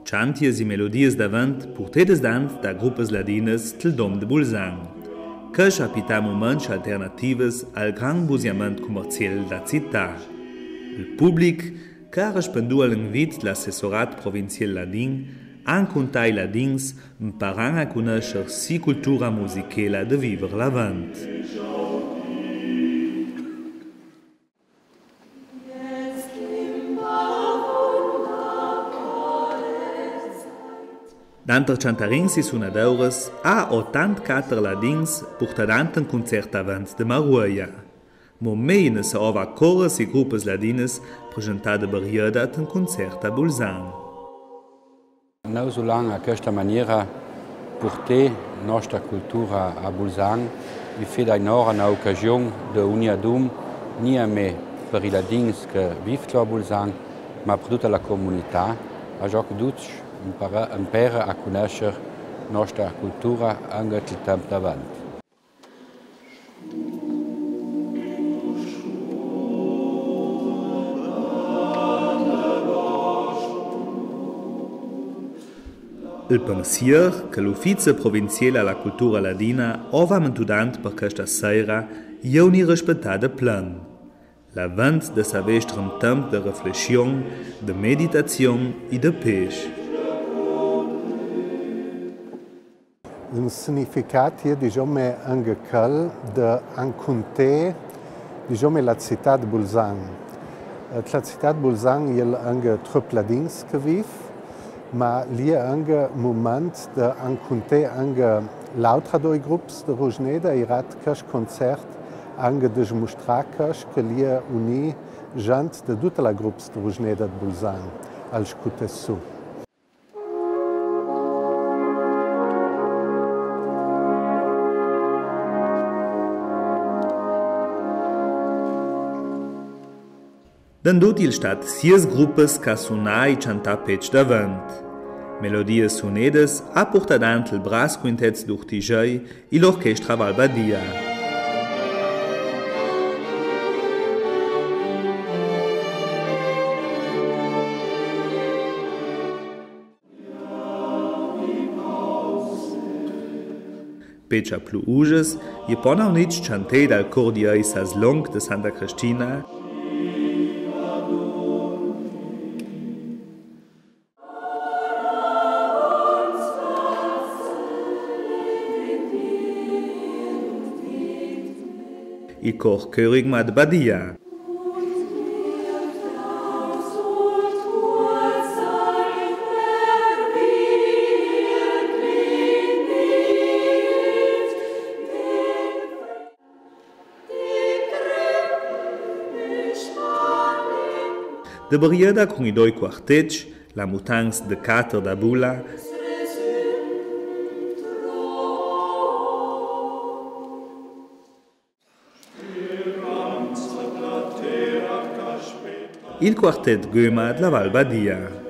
Chanties e melodies davant portedes dant da gruppes ladines tel dom de Bulzang. Que capita moments alternatives al gran busiament commercial da città. Il public, che ha rispondu all'invit l'assessorat provincial ladin, han contai ladins imparant a conoscer si cultura musicala de viver l'avant. D'anter chantarins e sunadeures ha 84 ladins portadant un concert avant de Maruia. Momene se ova chores e gruppes ladines presentada barriedat un concert a Bulzang. Noi solang a questa maniera porter nostra cultura a Bulzang, vi fait una occasione de uniadum, non me per i ladins che vivono a Bulzang, ma per tutta la comunità, a ciò che tutti impara a conoscere la nostra cultura anche il tempo davanti. Il pensier che l'Ufficio Provinciale alla Cultura Ladina ova mentudant per questa sera è un irrispettato plan. L'avant de savestre un tempo de riflessione, de meditazione e de pace. Un significat è anche quello di incontrare la città di Bulzang. La città di Bulzang è anche troppo ladins che vive, ma lì è anche un momento di incontrare anche l'altra due gruppi di Rosneda e questo concerto anche di mostrare che lì unisce gente di tutte le gruppi di Rosneda di Bulzang al scuote su. Dandut il stat 6 gruppes ca sunai e chanta pech davant. Melodies sunedes ha portadant il Brass Quintets d'Urtigei e l'Orchestra Valbadia. Pecha plu uges je ponovnic chantei dal cordiei Saslong de Santa Cristina. Il cor Körig Mad Badia. De barriada con i doi quartets, la mutans de Cater da Bula, il quartet Göma de la Valbadia.